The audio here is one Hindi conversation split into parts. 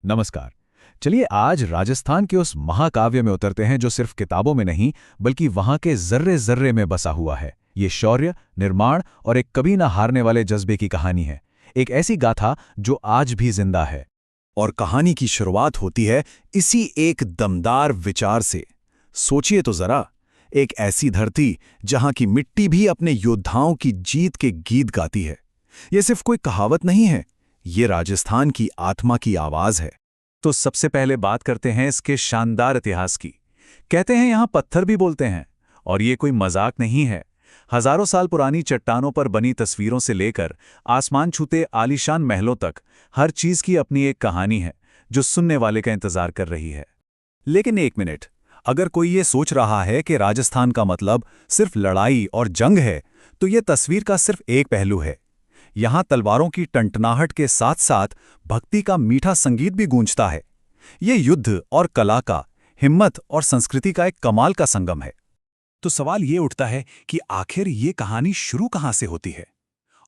नमस्कार। चलिए आज राजस्थान के उस महाकाव्य में उतरते हैं जो सिर्फ किताबों में नहीं बल्कि वहां के जर्रे जर्रे में बसा हुआ है। ये शौर्य, निर्माण और एक कभी ना हारने वाले जज्बे की कहानी है। एक ऐसी गाथा जो आज भी जिंदा है। और कहानी की शुरुआत होती है इसी एक दमदार विचार से। सोचिए तो जरा, एक ऐसी धरती जहां की मिट्टी भी अपने योद्धाओं की जीत के गीत गाती है। ये सिर्फ कोई कहावत नहीं है, ये राजस्थान की आत्मा की आवाज है। तो सबसे पहले बात करते हैं इसके शानदार इतिहास की। कहते हैं यहां पत्थर भी बोलते हैं, और ये कोई मजाक नहीं है। हजारों साल पुरानी चट्टानों पर बनी तस्वीरों से लेकर आसमान छूते आलीशान महलों तक हर चीज की अपनी एक कहानी है जो सुनने वाले का इंतजार कर रही है। लेकिन एक मिनट, अगर कोई ये सोच रहा है कि राजस्थान का मतलब सिर्फ लड़ाई और जंग है, तो ये तस्वीर का सिर्फ एक पहलू है। यहां तलवारों की टंटनाहट के साथ साथ भक्ति का मीठा संगीत भी गूंजता है। ये युद्ध और कला का, हिम्मत और संस्कृति का एक कमाल का संगम है। तो सवाल ये उठता है कि आखिर ये कहानी शुरू कहां से होती है?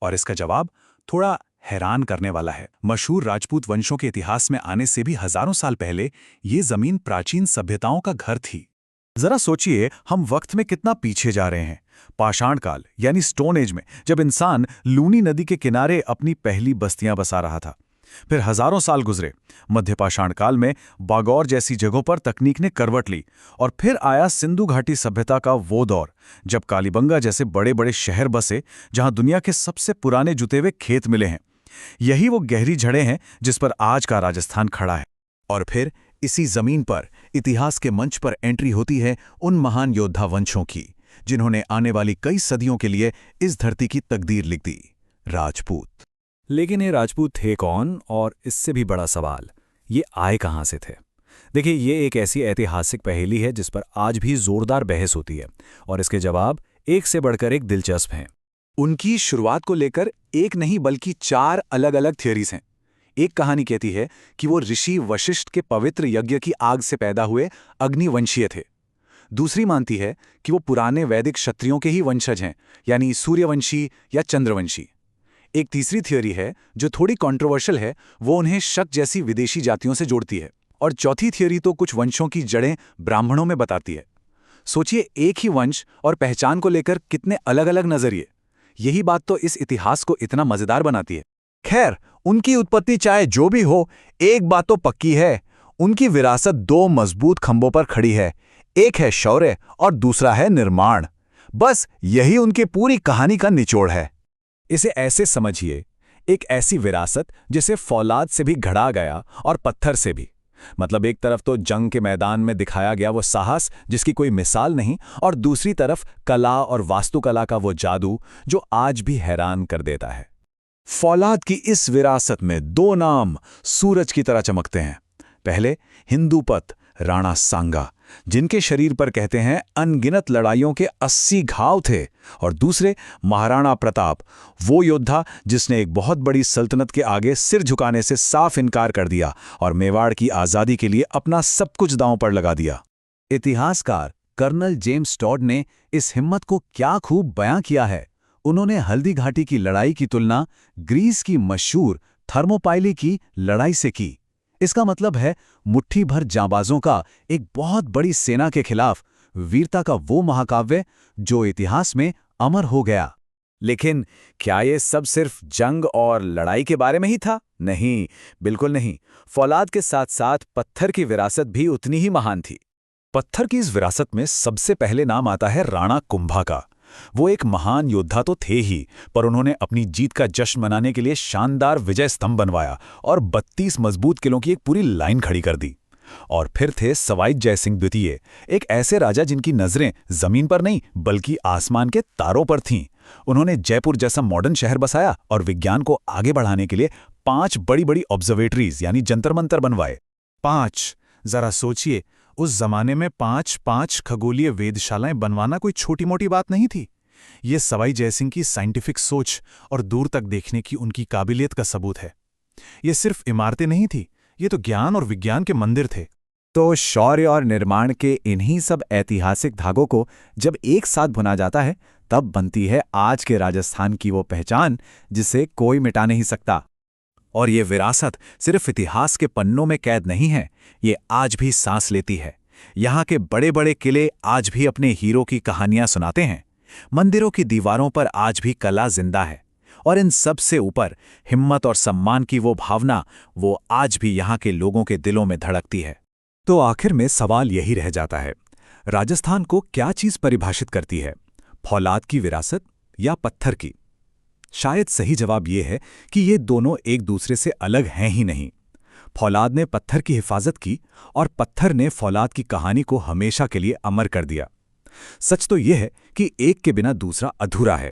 और इसका जवाब थोड़ा हैरान करने वाला है। मशहूर राजपूत वंशों के इतिहास में आने से भी हजारों साल पहले ये जमीन प्राचीन सभ्यताओं का घर थी। जरा सोचिए, हम वक्त में कितना पीछे जा रहे हैं। पाषाण काल यानी स्टोन एज में, जब इंसान लूनी नदी के किनारे अपनी पहली बस्तियां बसा रहा था। फिर हजारों साल गुजरे, मध्य पाषाण काल में बागौर जैसी जगहों पर तकनीक ने करवट ली। और फिर आया सिंधु घाटी सभ्यता का वो दौर, जब कालीबंगा जैसे बड़े बड़े शहर बसे, जहां दुनिया के सबसे पुराने जुते हुए खेत मिले हैं। यही वो गहरी जड़ें हैं जिस पर आज का राजस्थान खड़ा है। और फिर इसी जमीन पर इतिहास के मंच पर एंट्री होती है उन महान योद्धा वंशों की, जिन्होंने आने वाली कई सदियों के लिए इस धरती की तकदीर लिख दी, राजपूत। लेकिन ये राजपूत थे कौन, और इससे भी बड़ा सवाल, ये आए कहां से थे? देखिए, ये एक ऐसी ऐतिहासिक पहेली है जिस पर आज भी जोरदार बहस होती है, और इसके जवाब एक से बढ़कर एक दिलचस्प हैं। उनकी शुरुआत को लेकर एक नहीं बल्कि 4 अलग अलग थियरीज हैं। एक कहानी कहती है कि वो ऋषि वशिष्ठ के पवित्र यज्ञ की आग से पैदा हुए अग्निवंशीय थे। दूसरी मानती है कि वो पुराने वैदिक क्षत्रियों के ही वंशज हैं, यानी सूर्यवंशी या चंद्रवंशी। एक तीसरी थियोरी है जो थोड़ी कंट्रोवर्शियल है, वो उन्हें शक जैसी विदेशी जातियों से जोड़ती है। और चौथी थियोरी तो कुछ वंशों की जड़ें ब्राह्मणों में बताती है। सोचिए, एक ही वंश और पहचान को लेकर कितने अलग अलग नजरिए। यही बात तो इस इतिहास को इतना मजेदार बनाती है। खैर, उनकी उत्पत्ति चाहे जो भी हो, एक बात तो पक्की है, उनकी विरासत 2 मजबूत खंभों पर खड़ी है। एक है शौर्य और दूसरा है निर्माण। बस यही उनकी पूरी कहानी का निचोड़ है। इसे ऐसे समझिए, एक ऐसी विरासत जिसे फौलाद से भी घड़ा गया और पत्थर से भी। मतलब एक तरफ तो जंग के मैदान में दिखाया गया वो साहस जिसकी कोई मिसाल नहीं, और दूसरी तरफ कला और वास्तुकला का वो जादू जो आज भी हैरान कर देता है। फौलाद की इस विरासत में 2 नाम सूरज की तरह चमकते हैं। पहले हिंदूपत राणा सांगा, जिनके शरीर पर कहते हैं अनगिनत लड़ाइयों के 80 घाव थे। और दूसरे महाराणा प्रताप, वो योद्धा जिसने एक बहुत बड़ी सल्तनत के आगे सिर झुकाने से साफ इनकार कर दिया और मेवाड़ की आज़ादी के लिए अपना सब कुछ दांव पर लगा दिया। इतिहासकार कर्नल जेम्स टॉड ने इस हिम्मत को क्या खूब बयां किया है। उन्होंने हल्दी घाटी की लड़ाई की तुलना ग्रीस की मशहूर थर्मोपाइली की लड़ाई से की। इसका मतलब है मुट्ठी भर जांबाजों का एक बहुत बड़ी सेना के खिलाफ वीरता का वो महाकाव्य जो इतिहास में अमर हो गया। लेकिन क्या ये सब सिर्फ जंग और लड़ाई के बारे में ही था? नहीं, बिल्कुल नहीं। फौलाद के साथ साथ पत्थर की विरासत भी उतनी ही महान थी। पत्थर की इस विरासत में सबसे पहले नाम आता है राणा कुंभा का। वो एक महान योद्धा तो थे ही, पर उन्होंने अपनी जीत का जश्न मनाने के लिए शानदार विजय स्तंभ बनवाया और 32 मजबूत किलों की एक पूरी लाइन खड़ी कर दी। और फिर थे सवाई जयसिंह द्वितीय, एक ऐसे राजा जिनकी नजरें जमीन पर नहीं बल्कि आसमान के तारों पर थीं। उन्होंने जयपुर जैसा मॉडर्न शहर बसाया और विज्ञान को आगे बढ़ाने के लिए 5 बड़ी बड़ी ऑब्जर्वेटरीज यानी जंतर मंतर बनवाए। 5, जरा सोचिए, उस जमाने में 5 खगोलीय वेधशालाएं बनवाना कोई छोटी मोटी बात नहीं थी। ये सवाई जयसिंह की साइंटिफिक सोच और दूर तक देखने की उनकी काबिलियत का सबूत है। ये सिर्फ इमारतें नहीं थी, ये तो ज्ञान और विज्ञान के मंदिर थे। तो शौर्य और निर्माण के इन्हीं सब ऐतिहासिक धागों को जब एक साथ बुना जाता है, तब बनती है आज के राजस्थान की वो पहचान जिसे कोई मिटा नहीं सकता। और ये विरासत सिर्फ इतिहास के पन्नों में कैद नहीं है, ये आज भी सांस लेती है। यहाँ के बड़े बड़े किले आज भी अपने हीरो की कहानियां सुनाते हैं। मंदिरों की दीवारों पर आज भी कला जिंदा है। और इन सब से ऊपर हिम्मत और सम्मान की वो भावना, वो आज भी यहाँ के लोगों के दिलों में धड़कती है। तो आखिर में सवाल यही रह जाता है, राजस्थान को क्या चीज परिभाषित करती है, फौलाद की विरासत या पत्थर की? शायद सही जवाब यह है कि ये दोनों एक दूसरे से अलग हैं ही नहीं। फौलाद ने पत्थर की हिफाजत की और पत्थर ने फौलाद की कहानी को हमेशा के लिए अमर कर दिया। सच तो यह है कि एक के बिना दूसरा अधूरा है।